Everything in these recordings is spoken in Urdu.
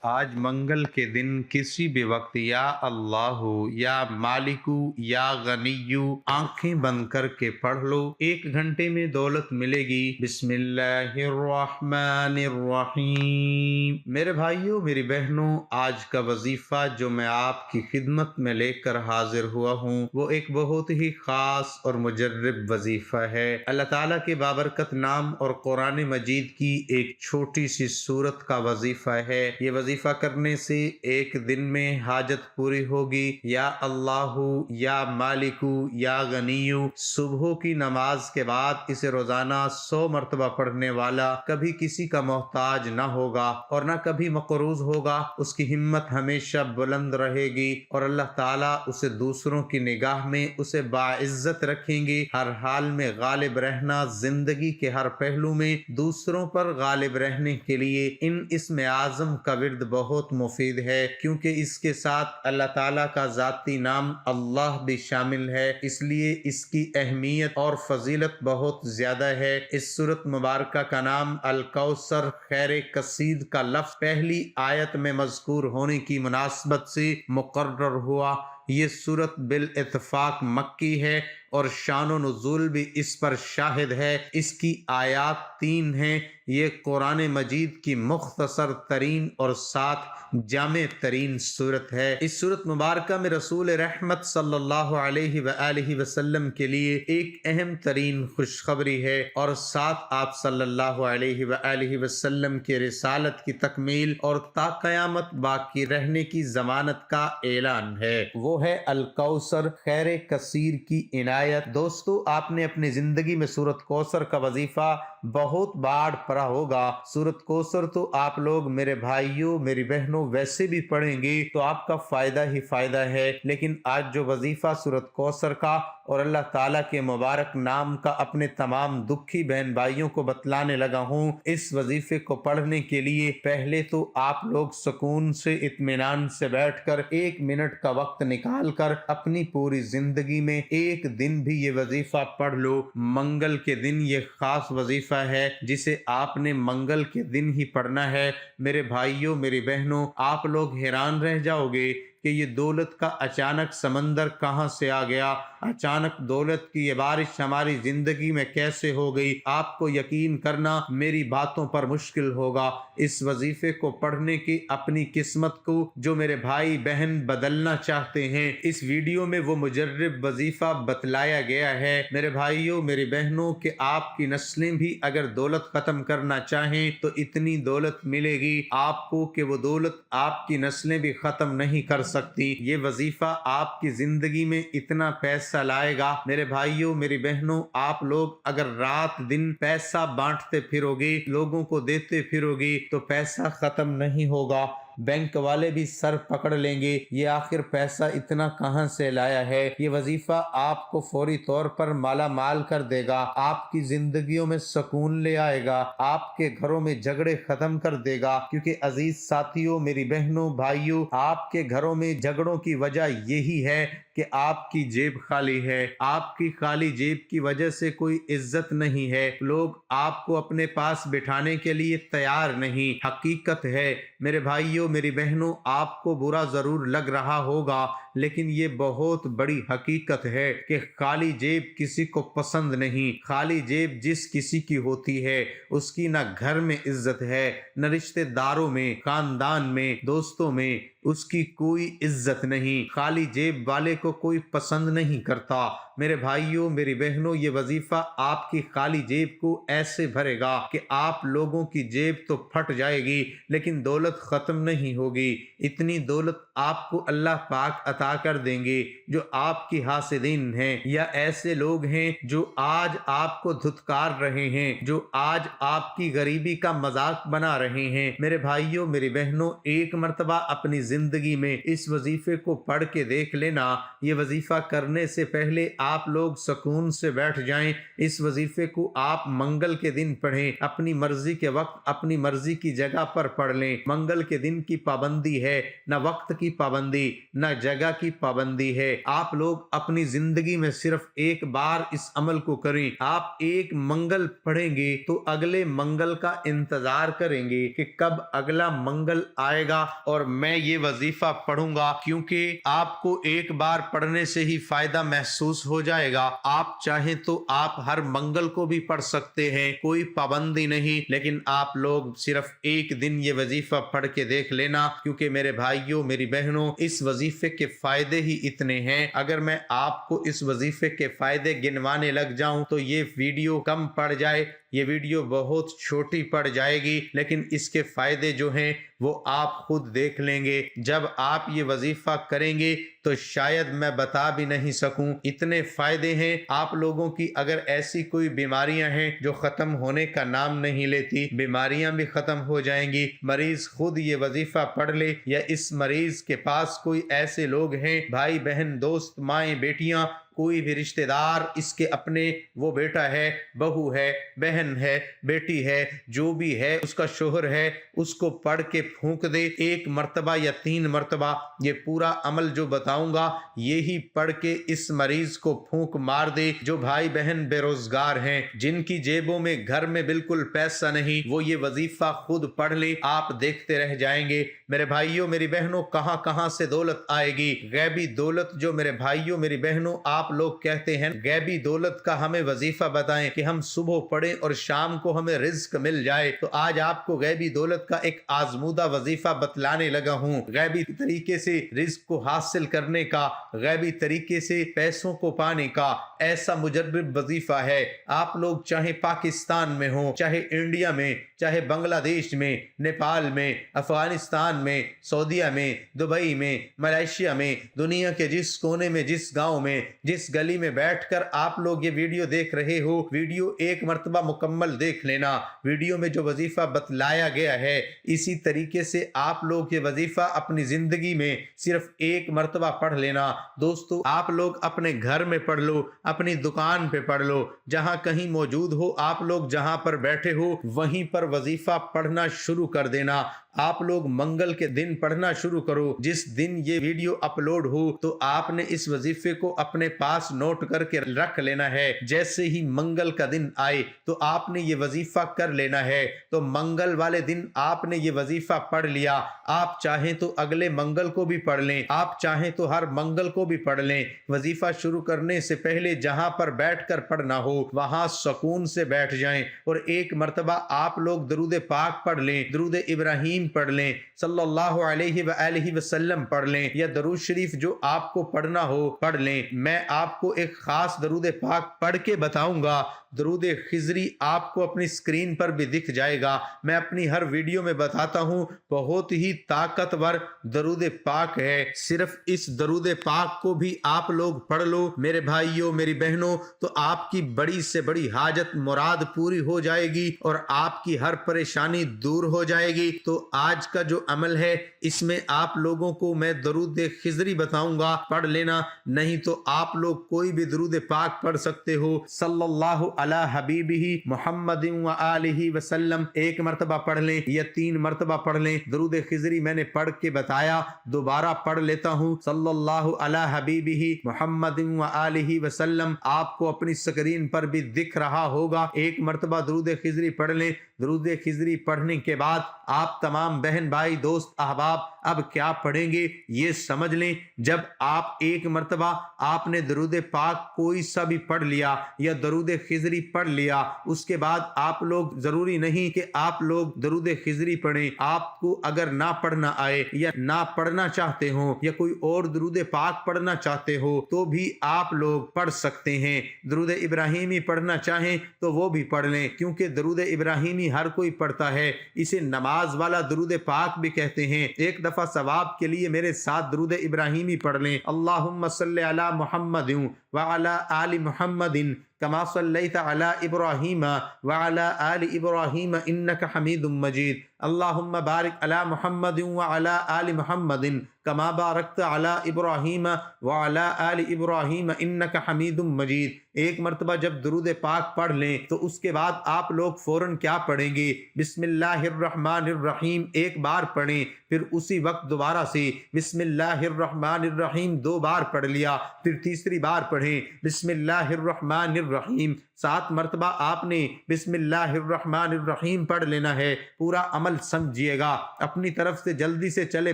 آج منگل کے دن کسی بھی وقت یا اللہ یا مالکو یا غنیو آنکھیں بند کر کے پڑھ لو، 1 گھنٹے میں دولت ملے گی۔ بسم اللہ الرحمن الرحیم۔ میرے بھائیوں میری بہنوں، آج کا وظیفہ جو میں آپ کی خدمت میں لے کر حاضر ہوا ہوں وہ ایک بہت ہی خاص اور مجرب وظیفہ ہے۔ اللہ تعالیٰ کے بابرکت نام اور قرآن مجید کی ایک چھوٹی سی سورت کا وظیفہ ہے۔ یہ وظیفہ کرنے سے ایک دن میں حاجت پوری ہوگی۔ یا اللہ یا مالکو یا غنیو، صبح کی نماز کے بعد اسے روزانہ 100 مرتبہ پڑھنے والا کبھی کسی کا محتاج نہ ہوگا اور نہ کبھی مقروض ہوگا۔ اس کی ہمت ہمیشہ بلند رہے گی اور اللہ تعالیٰ اسے دوسروں کی نگاہ میں اسے باعزت رکھیں گے۔ ہر حال میں غالب رہنا، زندگی کے ہر پہلو میں دوسروں پر غالب رہنے کے لیے ان اسم اعظم کا ورد بہت مفید ہے، کیونکہ اس کے ساتھ اللہ تعالیٰ کا ذاتی نام اللہ بھی شامل ہے، اس لیے اس کی اہمیت اور فضیلت بہت زیادہ ہے۔ اس سورت مبارکہ کا نام الکوثر، خیر کثیر کا لفظ پہلی آیت میں مذکور ہونے کی مناسبت سے مقرر ہوا۔ یہ سورت بالاتفاق مکی ہے اور شان و نزول بھی اس پر شاہد ہے۔ اس کی آیات 3 ہیں۔ یہ قرآن مجید کی مختصر ترین اور ساتھ جامع ترین سورت ہے۔ اس سورت مبارکہ میں رسول رحمت صلی اللہ علیہ وآلہ وسلم کے لیے ایک اہم ترین خوشخبری ہے اور ساتھ آپ صلی اللہ علیہ وآلہ وسلم کے رسالت کی تکمیل اور تا قیامت باقی رہنے کی ضمانت کا اعلان ہے۔ وہ ہے الکوثر، خیر کثیر کی عنایت۔ دوستو، آپ نے اپنی زندگی میں سورت کوثر کا وظیفہ بہت بار پڑھا ہوگا۔ سورت کوثر تو آپ لوگ میرے بھائیوں میری بہنوں ویسے بھی پڑھیں گے تو آپ کا فائدہ ہی فائدہ ہے، لیکن آج جو وظیفہ سورت کوثر کا اور اللہ تعالیٰ کے مبارک نام کا اپنے تمام دکھی بہن بھائیوں کو بتلانے لگا ہوں، اس وظیفے کو پڑھنے کے لیے پہلے تو آپ لوگ سکون سے اطمینان سے بیٹھ کر 1 منٹ کا وقت نکال کر اپنی پوری زندگی میں ایک دن بھی یہ وظیفہ پڑھ لو۔ منگل کے دن یہ خاص وظیفہ ہے جسے آپ نے منگل کے دن ہی پڑھنا ہے۔ میرے بھائیوں میری بہنوں، آپ لوگ حیران رہ جاؤ گے کہ یہ دولت کا اچانک سمندر کہاں سے آ گیا، اچانک دولت کی یہ بارش ہماری زندگی میں کیسے ہو گئی۔ آپ کو یقین کرنا میری باتوں پر مشکل ہوگا۔ اس وظیفے کو پڑھنے کی اپنی قسمت کو جو میرے بھائی بہن بدلنا چاہتے ہیں، اس ویڈیو میں وہ مجرب وظیفہ بتلایا گیا ہے۔ میرے بھائیوں میری بہنوں، کہ آپ کی نسلیں بھی اگر دولت ختم کرنا چاہیں تو اتنی دولت ملے گی آپ کو کہ وہ دولت آپ کی نسلیں بھی ختم نہیں کر سکتی۔ یہ وظیفہ آپ کی زندگی میں اتنا پیسہ لائے گا میرے بھائیوں میری بہنوں، آپ لوگ اگر رات دن پیسہ بانٹتے پھرو گے، لوگوں کو دیتے پھرو گے تو پیسہ ختم نہیں ہوگا۔ بینک والے بھی سر پکڑ لیں گے، یہ آخر پیسہ اتنا کہاں سے لایا ہے۔ یہ وظیفہ آپ کو فوری طور پر مالا مال کر دے گا، آپ کی زندگیوں میں سکون لے آئے گا، آپ کے گھروں میں جھگڑے ختم کر دے گا، کیونکہ عزیز ساتھیوں میری بہنوں بھائیوں، آپ کے گھروں میں جھگڑوں کی وجہ یہی ہے کہ آپ کی جیب خالی ہے۔ آپ کی خالی جیب کی وجہ سے کوئی عزت نہیں ہے، لوگ آپ کو اپنے پاس بٹھانے کے لیے تیار نہیں۔ حقیقت ہے میرے بھائیوں میری بہنوں، آپ کو برا ضرور لگ رہا ہوگا لیکن یہ بہت بڑی حقیقت ہے کہ خالی جیب کسی کو پسند نہیں۔ خالی جیب جس کسی کی ہوتی ہے اس کی نہ گھر میں عزت ہے، نہ رشتہ داروں میں، خاندان میں، دوستوں میں اس کی کوئی عزت نہیں۔ خالی جیب والے کو کوئی پسند نہیں کرتا۔ میرے بھائیوں میری بہنوں، یہ وظیفہ آپ کی خالی جیب کو ایسے بھرے گا کہ آپ لوگوں کی جیب تو پھٹ جائے گی لیکن دولت ختم نہیں ہوگی۔ اتنی دولت آپ کو اللہ پاک عطا کر دیں گے جو آپ کی حاسدین ہیں یا ایسے لوگ ہیں جو آج آپ کو دھتکار رہے ہیں، جو آج آپ کی غریبی کا مذاق بنا رہے ہیں۔ میرے بھائیوں میری بہنوں، ایک مرتبہ اپنی زندگی میں اس وظیفے کو پڑھ کے دیکھ لینا۔ یہ وظیفہ کرنے سے پہلے آپ لوگ سکون سے بیٹھ جائیں۔ اس وظیفے کو آپ منگل کے دن پڑھیں، اپنی مرضی کے وقت اپنی مرضی کی جگہ پر پڑھ لیں۔ منگل کے دن کی پابندی ہے، نہ وقت کی پابندی نہ جگہ کی پابندی ہے۔ آپ لوگ اپنی زندگی میں صرف ایک بار اس عمل کو کریں۔ آپ ایک منگل پڑھیں گے تو اگلے منگل کا انتظار کریں گے کہ کب اگلا منگل آئے گا اور میں یہ وظیفہ پڑھوں گا، کیونکہ آپ کو ایک بار پڑھنے سے ہی فائدہ محسوس ہو جائے گا۔ آپ چاہیں تو آپ ہر منگل کو بھی پڑھ سکتے ہیں، کوئی پابندی نہیں، لیکن آپ لوگ صرف ایک دن یہ وظیفہ پڑھ کے دیکھ لینا، کیونکہ میرے بھائیوں میری بہنوں اس وظیفے کے فائدے ہی اتنے ہیں۔ اگر میں آپ کو اس وظیفے کے فائدے گنوانے لگ جاؤں تو یہ ویڈیو کم پڑ جائے، یہ ویڈیو بہت چھوٹی پڑ جائے گی، لیکن اس کے فائدے جو ہیں وہ آپ خود دیکھ لیں گے۔ جب آپ یہ وظیفہ کریں گے تو شاید میں بتا بھی نہیں سکوں، اتنے فائدے ہیں۔ آپ لوگوں کی اگر ایسی کوئی بیماریاں ہیں جو ختم ہونے کا نام نہیں لیتی، بیماریاں بھی ختم ہو جائیں گی۔ مریض خود یہ وظیفہ پڑھ لے یا اس مریض کے پاس کوئی ایسے لوگ ہیں، بھائی بہن دوست مائیں بیٹیاں، کوئی بھی رشتہ دار، اس کے اپنے وہ بیٹا ہے، بہو ہے، بہن ہے، بیٹی ہے، جو بھی ہے، اس کا شوہر ہے، اس کو پڑھ کے پھونک دے ایک مرتبہ یا 3 مرتبہ۔ یہ پورا عمل جو بتاؤں گا یہی پڑھ کے اس مریض کو پھونک مار دے۔ جو بھائی بہن بے روزگار ہیں، جن کی جیبوں میں گھر میں بالکل پیسہ نہیں، وہ یہ وظیفہ خود پڑھ لے، آپ دیکھتے رہ جائیں گے۔ میرے بھائیوں میری بہنوں، کہاں کہاں سے دولت آئے گی، غیبی دولت جو میرے بھائیوں میری بہنوں آپ لوگ کہتے ہیں غیبی دولت کا ہمیں وظیفہ بتائیں کہ ہم صبح پڑھیں اور شام کو ہمیں رزق مل جائے، تو آج آپ کو غیبی دولت کا ایک آزمودہ وظیفہ بتلانے لگا ہوں۔ غیبی طریقے سے رزق کو حاصل کرنے کا، غیبی طریقے سے پیسوں کو پانے کا ایسا مجرب وظیفہ ہے۔ آپ لوگ چاہے پاکستان میں ہوں، چاہے انڈیا میں، چاہے بنگلہ دیش میں، نیپال میں، افغانستان میں، سعودیہ میں، دبئی میں، ملائیشیا میں، دنیا کے جس کونے میں، جس گاؤں میں، جس گلی میں بیٹھ کر آپ لوگ یہ ویڈیو دیکھ رہے ہو، ویڈیو ایک مرتبہ مکمل دیکھ لینا۔ ویڈیو میں جو وظیفہ بتلایا گیا ہے اسی طریقے سے آپ لوگ یہ وظیفہ اپنی زندگی میں صرف ایک مرتبہ پڑھ لینا۔ دوستو آپ لوگ اپنے گھر میں پڑھ لو، اپنی دکان پہ پڑھ لو، جہاں کہیں موجود ہو، آپ لوگ جہاں پر بیٹھے ہو وہیں پر وظیفہ پڑھنا شروع کر دینا۔ آپ لوگ منگل کے دن پڑھنا شروع کرو۔ جس دن یہ ویڈیو اپلوڈ ہو تو آپ نے اس وظیفے کو اپنے پاس نوٹ کر کے رکھ لینا ہے۔ جیسے ہی منگل کا دن آئے تو آپ نے یہ وظیفہ کر لینا ہے۔ تو منگل والے دن آپ نے یہ وظیفہ پڑھ لیا، آپ چاہیں تو اگلے منگل کو بھی پڑھ لیں، آپ چاہیں تو ہر منگل کو بھی پڑھ لیں۔ وظیفہ شروع کرنے سے پہلے جہاں پر بیٹھ کر پڑھنا ہو وہاں سکون سے بیٹھ جائیں اور ایک مرتبہ آپ لوگ درود پاک پڑھ لیں، درود ابراہیم پڑھ لیں، صلی اللہ علیہ وآلہ وسلم پڑھ لیں، یا درود شریف جو آپ کو پڑھنا ہو پڑھ لیں۔ میں آپ کو ایک خاص درود پاک پڑھ کے بتاؤں گا، درود خضری آپ کو اپنی سکرین پر بھی دکھ جائے گا۔ میں اپنی ہر ویڈیو میں بتاتا ہوں، بہت ہی طاقتور درود پاک ہے۔ صرف اس درود پاک کو بھی آپ لوگ پڑھ لو میرے بھائیوں میری بہنوں، تو آپ کی بڑی سے بڑی حاجت مراد پوری ہو جائے گی اور آپ کی ہر پریشانی دور ہو جائے گی۔ تو آج کا جو عمل ہے اس میں آپ لوگوں کو میں درود خضری بتاؤں گا، پڑھ لینا، نہیں تو آپ لوگ کوئی بھی درود پاک پڑھ سکتے ہو۔ صلی اللہ علی حبیبہ محمد وآلہ وسلم ایک مرتبہ پڑھ لیں یا 3 مرتبہ پڑھ لیں۔ درود خضری میں نے پڑھ کے بتایا، دوبارہ پڑھ لیتا ہوں، صلی اللہ علی حبیبہ محمد وآلہ وسلم آپ کو اپنی سکرین پر بھی دکھ رہا ہوگا۔ ایک مرتبہ درود خضری پڑھ لیں۔ درود خضری پڑھنے کے بعد آپ تمام بہن بھائی دوست احباب اب کیا پڑھیں گے یہ سمجھ لیں۔ جب آپ ایک مرتبہ آپ نے درود پاک کوئی سا بھی پڑھ لیا یا درود خضری پڑھ لیا، اس کے بعد آپ لوگ ضروری نہیں کہ آپ لوگ درود خضری پڑھیں۔ آپ کو اگر نہ پڑھنا آئے یا نہ پڑھنا چاہتے ہو یا کوئی اور درود پاک پڑھنا چاہتے ہو تو بھی آپ لوگ پڑھ سکتے ہیں۔ درود ابراہیمی پڑھنا چاہیں تو وہ بھی پڑھ لیں، کیونکہ درود ابراہیمی ہر کوئی پڑھتا ہے، اسے نماز والا درود پاک بھی کہتے ہیں۔ ایک دفعہ ثواب کے لیے میرے ساتھ درود ابراہیمی پڑھ لیں۔ اللہم صلی علی محمد وعلی آل محمد کما صلیت علی ابراہیم وعلی آل ابراہیم انک حمید مجید۔ اللہم بارک علی محمد وعلی آل محمد کما بارکت علی ابراہیم وعلی آل ابراہیم انک حمید مجید۔ ایک مرتبہ جب درود پاک پڑھ لیں تو اس کے بعد آپ لوگ فوراً کیا پڑھیں گے؟ بسم اللہ الرحمن الرحیم ایک بار پڑھیں، پھر اسی وقت دوبارہ سے بسم اللہ الرحمن الرحیم 2 بار پڑھ لیا، پھر تیسری بار پڑھیں بسم اللہ الرحمن الرحیم 7 مرتبہ آپ نے بسم اللہ الرحمن الرحیم پڑھ لینا ہے۔ پورا عمل سمجھیے گا، اپنی طرف سے جلدی سے چلے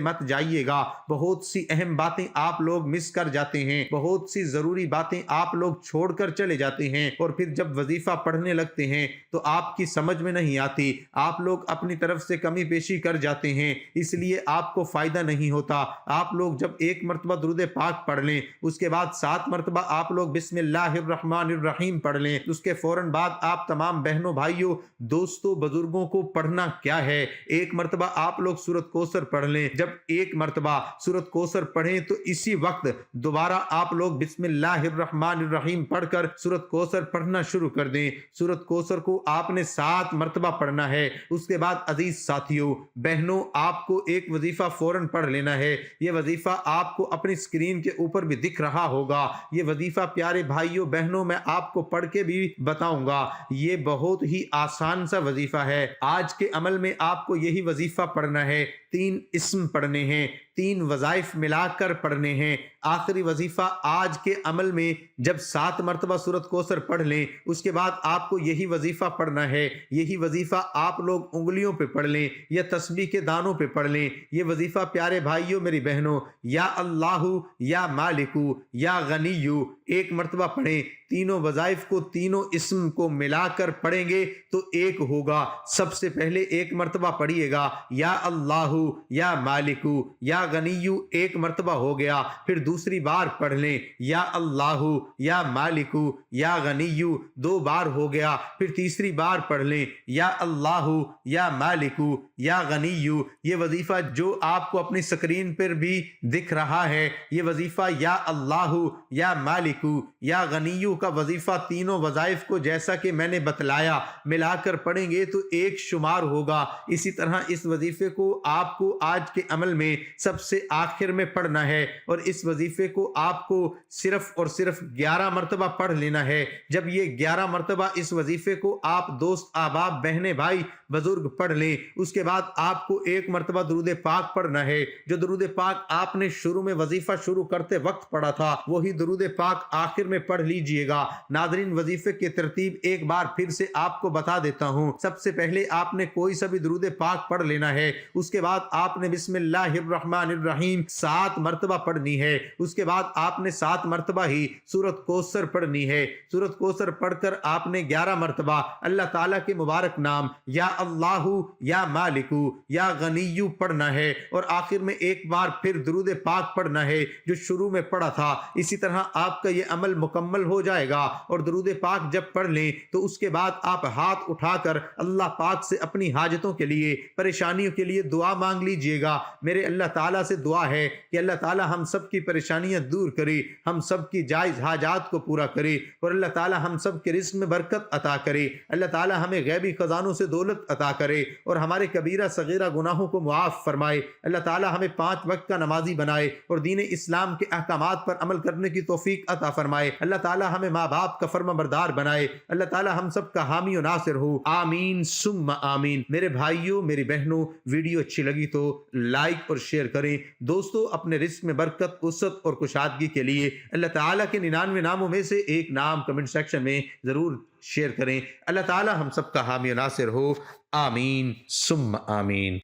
مت جائیے گا، بہت سی اہم باتیں آپ لوگ مس کر جاتے ہیں، بہت سی ضروری باتیں آپ لوگ چھوڑ کر چلے جاتے ہیں، اور پھر جب وظیفہ پڑھنے لگتے ہیں تو آپ کی سمجھ میں نہیں آتی، آپ لوگ اپنی طرف سے کمی بیشی کر جاتے ہیں، اس لیے آپ کو فائدہ نہیں ہوتا۔ آپ لوگ جب ایک مرتبہ درود پاک پڑھ لیں، اس کے بعد 7 مرتبہ آپ لوگ بسم اللہ الرحمن الرحیم پڑھ لیں، اس کے فوراً بعد آپ تمام بہنوں بھائیوں دوستوں بزرگوں کو پڑھنا کیا ہے، ایک مرتبہ آپ لوگ سورۃ کوثر پڑھ لیں۔ جب ایک مرتبہ سورۃ کوثر پڑھیں تو اسی وقت دوبارہ آپ لوگ بسم اللہ الرحمن الرحیم پڑھ کر سورۃ کوثر پڑھنا شروع کر دیں۔ سورۃ کوثر کو آپ نے 7 مرتبہ پڑھنا ہے۔ اس کے بعد عزیز ساتھیوں بہنوں آپ کو ایک وظیفہ فوراً پڑھ لینا ہے۔ یہ وظیفہ آپ کو اپنی اسکرین کے اوپر بھی دکھ رہا ہوگا۔ یہ وظیفہ پیارے بھائیوں بہنوں میں آپ کو پڑھ کے بھی بتاؤں گا، یہ بہت ہی آسان سا وظیفہ ہے۔ آج کے عمل میں آپ کو یہی وظیفہ پڑھنا ہے، 3 اسم پڑھنے ہیں، 3 وظائف ملا کر پڑھنے ہیں۔ آخری وظیفہ آج کے عمل میں جب 7 مرتبہ سورۃ کوثر پڑھ لیں اس کے بعد آپ کو یہی وظیفہ پڑھنا ہے۔ یہی وظیفہ آپ لوگ انگلیوں پہ پڑھ لیں یا تسبیح کے دانوں پہ پڑھ لیں۔ یہ وظیفہ پیارے بھائیوں میری بہنوں یا اللہ یا مالکو یا غنیو ایک مرتبہ پڑھیں۔ تینوں وظائف کو تینوں اسم کو ملا کر پڑھیں گے تو ایک ہوگا۔ سب سے پہلے ایک مرتبہ پڑھیے گا یا اللہ یا مالکو یا غنیو ایک مرتبہ ہو گیا، پھر دوسری بار پڑھ لیں یا اللہ یا مالکو یا غنیو 2 بار ہو گیا، پھر تیسری بار پڑھ لیں یا اللہ یا مالکو یا غنیو۔ یہ وظیفہ جو آپ کو اپنی سکرین پر بھی دکھ رہا ہے، یہ وظیفہ یا اللہ یا مالکو یا غنیو کا وظیفہ تینوں وظائف کو جیسا کہ میں نے بتلایا ملا کر پڑھیں گے تو ایک شمار ہوگا۔ اسی طرح اس وظیفے کو آپ کو آج کے عمل میں سب سے آخر میں پڑھنا ہے، اور اس وظیفے کو آپ کو صرف اور صرف 11 مرتبہ پڑھ لینا ہے۔ جب یہ 11 مرتبہ اس وظیفے کو آپ دوست احباب بہنیں بھائی بزرگ پڑھ لیں، اس کے بعد آپ کو ایک مرتبہ درود پاک پڑھنا ہے۔ جو درود پاک آپ نے شروع میں وظیفہ شروع کرتے وقت پڑھا تھا وہی درود پاک آخر میں پڑھ لیجئے گا۔ ناظرین وظیفے کی ترتیب ایک بار پھر سے آپ کو بتا دیتا ہوں۔ سب سے پہلے آپ نے کوئی سا بھی درود پاک پڑھ لینا ہے، اس کے بعد آپ نے بسم اللہ الرحمن الرحیم 7 مرتبہ پڑھنی ہے، اس کے بعد آپ نے 7 مرتبہ ہی سورۃ کوثر پڑھنی ہے۔ سورۃ کوثر پڑھ کر آپ نے 11 مرتبہ اللہ تعالیٰ کے مبارک نام یا اللہ یا مالکو یا غنیو پڑھنا ہے، اور آخر میں ایک بار پھر درود پاک پڑھنا ہے جو شروع میں پڑھا تھا۔ اسی طرح آپ کا یہ عمل مکمل ہو جائے گا، اور درود پاک جب پڑھ لیں تو اس کے بعد آپ ہاتھ اٹھا کر اللہ پاک سے اپنی حاجتوں کے لیے پریشانیوں کے لیے دعا مانگ لیجئے گا۔ میرے اللہ تعالیٰ سے دعا ہے کہ اللہ تعالیٰ ہم سب کی پریشانیاں دور کرے، ہم سب کی جائز حاجات کو پورا کرے، اور اللہ تعالیٰ ہم سب کے رزق میں برکت عطا کرے۔ اللہ تعالیٰ ہمیں غیبی خزانوں سے دولت عطا کرے اور ہمارے کبیرہ صغیرہ گناہوں کو معاف فرمائے۔ اللہ تعالیٰ ہمیں 5 وقت کا نمازی بنائے اور دین اسلام کے احکامات پر عمل کرنے کی توفیق عطا فرمائے۔ اللہ تعالیٰ ہمیں ماں باپ کا فرما بردار بنائے۔ اللہ تعالیٰ ہم سب کا حامی و ناصر ہو، آمین ثم آمین۔ میرے بھائیوں میری بہنوں ویڈیو اچھی لگی تو لائک اور شیئر کریں۔ دوستو اپنے رزق میں برکت، وسعت اور کشادگی کے لیے اللہ تعالیٰ کے 99 ناموں میں سے ایک نام کمنٹ سیکشن میں ضرور شیئر کریں۔ اللہ تعالیٰ ہم سب کا حامی و ناصر ہو، آمین ثم آمین۔